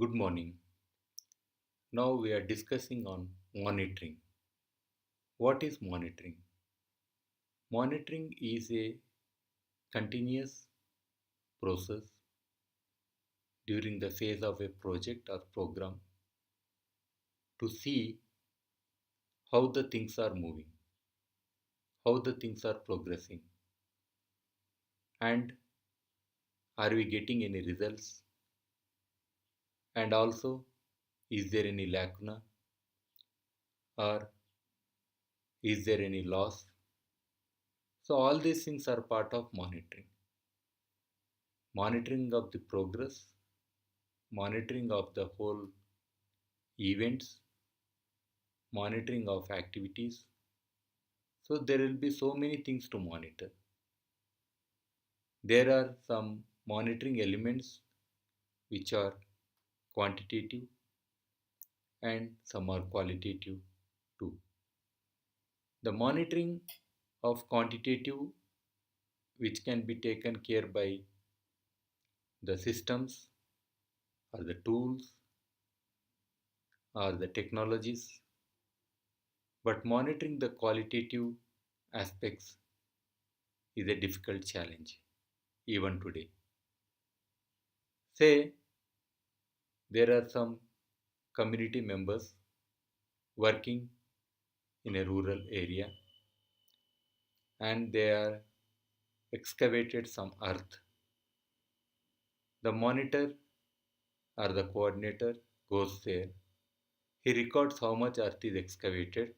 Good morning. Now we are discussing on monitoring. What is monitoring? Monitoring is a continuous process during the phase of a project or program to see how the things are moving, how the things are progressing, and are we getting any results, and also is there any lacuna or is there any loss. So all these things are part of monitoring of the progress, monitoring of the whole events, monitoring of activities. So there will be so many things to monitor. There are some monitoring elements which are quantitative and some are qualitative too. The monitoring of quantitative, which can be taken care by the systems or the tools or the technologies, but monitoring the qualitative aspects is a difficult challenge even today. Say there are some community members working in a rural area and they are excavated some earth. The monitor or the coordinator goes there. He records how much earth is excavated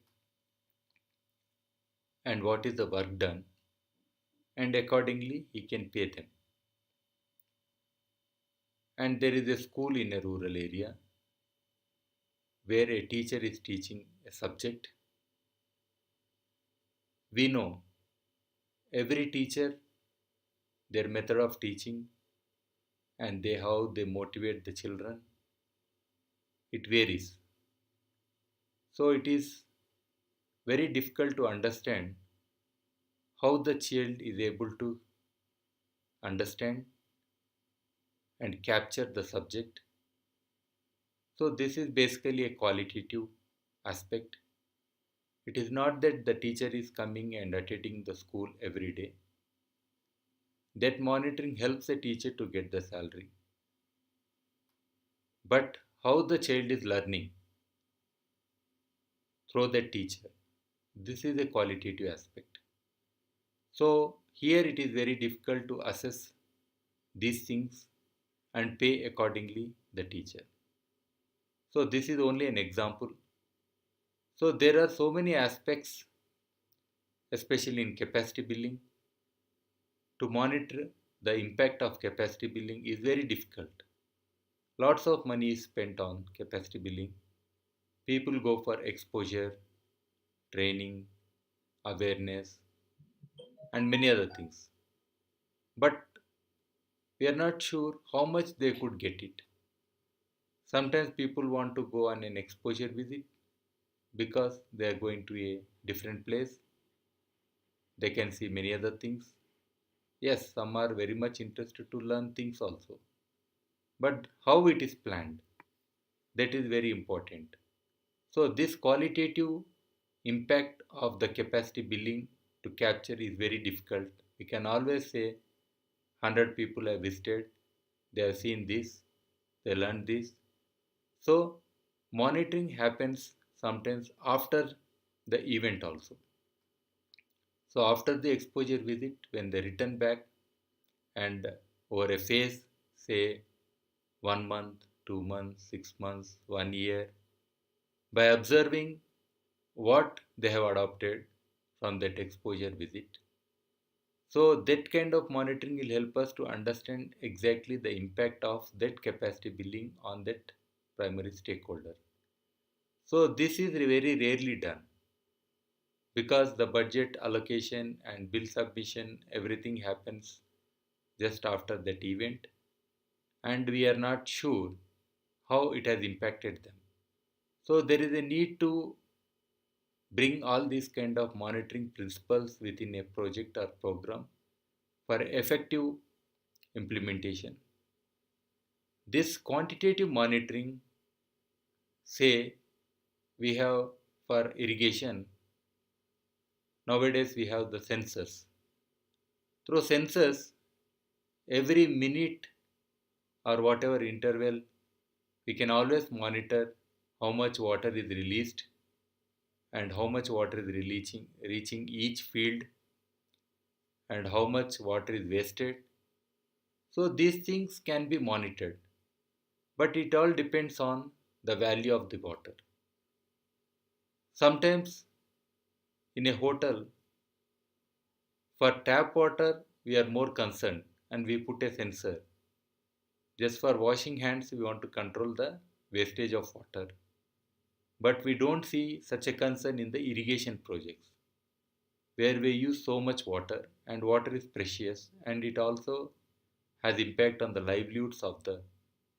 and what is the work done, and accordingly he can pay them. And there is a school in a rural area where a teacher is teaching a subject. We know every teacher, their method of teaching and they how they motivate the children, it varies. So it is very difficult to understand how the child is able to understand and capture the subject. So this is basically a qualitative aspect. It is not that the teacher is coming and attending the school every day. That monitoring helps the teacher to get the salary. But how the child is learning through the teacher, this is a qualitative aspect. So here it is very difficult to assess these things and pay accordingly the teacher. So this is only an example. So there are so many aspects, especially in capacity building. To monitor the impact of capacity building is very difficult. Lots of money is spent on capacity building. People go for exposure, training, awareness, and many other things. But we are not sure how much they could get it. Sometimes people want to go on an exposure visit because they are going to a different place. They can see many other things. Yes, some are very much interested to learn things also. But how it is planned, that is very important. So this qualitative impact of the capacity building to capture is very difficult. We can always say 100 people have visited, they have seen this, they learned this. So monitoring happens sometimes after the event also. So after the exposure visit, when they return back and over a phase, say 1 month, 2 months, 6 months, 1 year, by observing what they have adopted from that exposure visit. So that kind of monitoring will help us to understand exactly the impact of that capacity building on that primary stakeholder. So this is very rarely done because the budget allocation and bill submission everything happens just after that event and we are not sure how it has impacted them. So there is a need to bring all these kind of monitoring principles within a project or program for effective implementation. This quantitative monitoring, say we have for irrigation, nowadays we have the sensors. Through sensors, every minute or whatever interval, we can always monitor how much water is released and how much water is reaching each field and how much water is wasted. So these things can be monitored, but it all depends on the value of the water. Sometimes in a hotel, for tap water, we are more concerned and we put a sensor. Just for washing hands, we want to control the wastage of water. But we don't see such a concern in the irrigation projects where we use so much water and water is precious and it also has impact on the livelihoods of the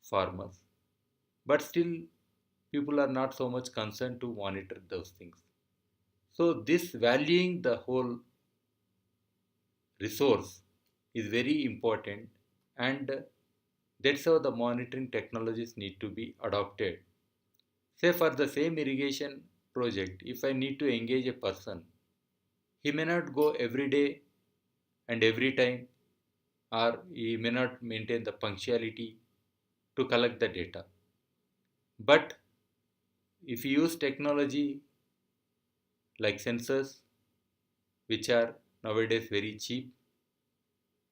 farmers. But still, people are not so much concerned to monitor those things. So this valuing the whole resource is very important, and that's how the monitoring technologies need to be adopted. Say for the same irrigation project, if I need to engage a person, he may not go every day and every time, or he may not maintain the punctuality to collect the data. But if you use technology like sensors, which are nowadays very cheap,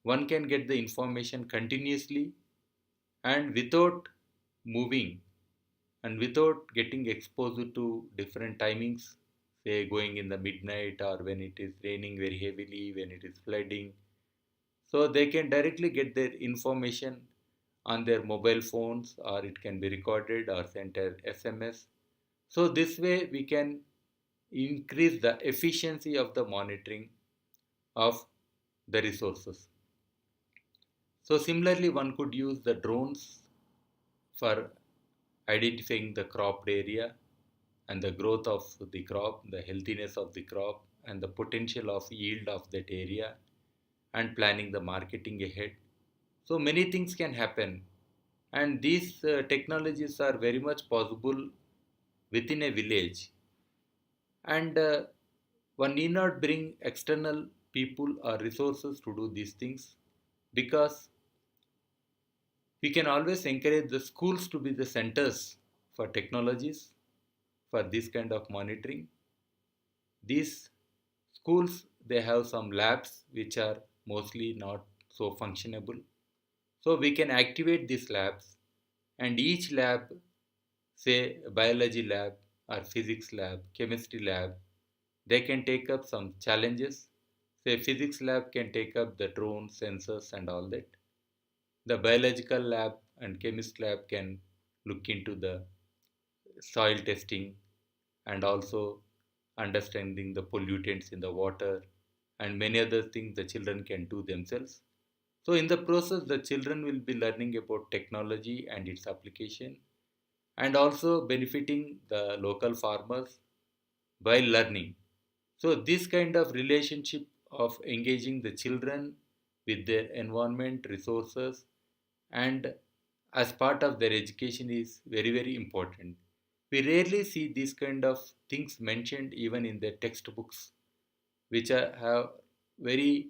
one can get the information continuously and without moving and without getting exposed to different timings, say going in the midnight or when it is raining very heavily, when it is flooding. So they can directly get their information on their mobile phones, or it can be recorded or sent as SMS. So this way we can increase the efficiency of the monitoring of the resources. So similarly, one could use the drones for identifying the cropped area and the growth of the crop, the healthiness of the crop, and the potential of yield of that area, and planning the marketing ahead. So many things can happen, and these technologies are very much possible within a village. And one need not bring external people or resources to do these things because we can always encourage the schools to be the centers for technologies for this kind of monitoring. These schools, they have some labs which are mostly not so functionable. So we can activate these labs, and each lab, say biology lab or physics lab, chemistry lab, they can take up some challenges. Say physics lab can take up the drone sensors and all that. The biological lab and chemist lab can look into the soil testing and also understanding the pollutants in the water and many other things the children can do themselves. So in the process, the children will be learning about technology and its application and also benefiting the local farmers by learning. So this kind of relationship of engaging the children with their environment, resources, and as part of their education is very, very important. We rarely see these kind of things mentioned even in their textbooks, which have very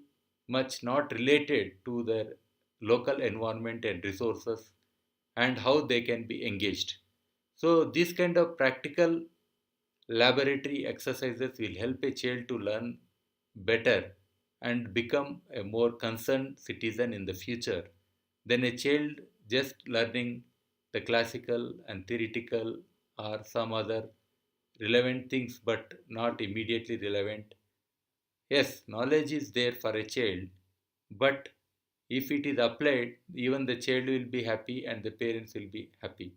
much not related to their local environment and resources and how they can be engaged. So, this kind of practical laboratory exercises will help a child to learn better and become a more concerned citizen in the future than a child just learning the classical and theoretical or some other relevant things but not immediately relevant. Yes, knowledge is there for a child, but if it is applied, even the child will be happy and the parents will be happy.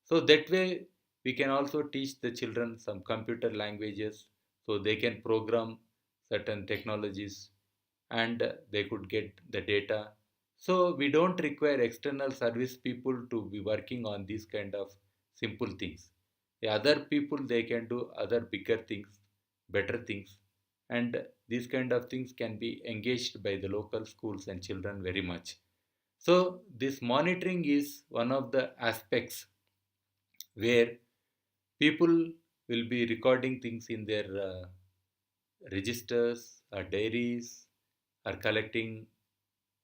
So that way, we can also teach the children some computer languages so they can program certain technologies and they could get the data. So we don't require external service people to be working on these kind of simple things. The other people they can do other bigger things, better things, and these kind of things can be engaged by the local schools and children very much. So this monitoring is one of the aspects where people will be recording things in their registers or diaries, or collecting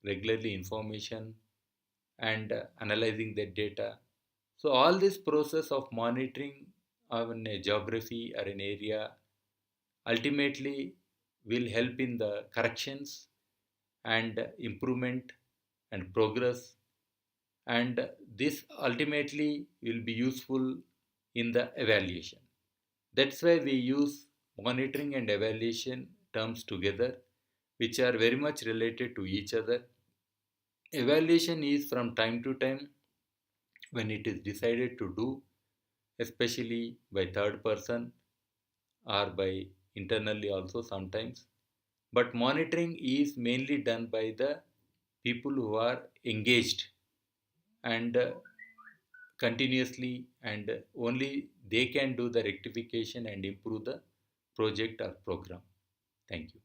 regularly information and analyzing that data. So all this process of monitoring on a geography or an area ultimately will help in the corrections and improvement and progress, and this ultimately will be useful in the evaluation. That's why we use monitoring and evaluation terms together, which are very much related to each other. Evaluation is from time to time when it is decided to do, especially by third person or by internally also sometimes. But monitoring is mainly done by the people who are engaged and continuously, and only they can do the rectification and improve the project or program. Thank you.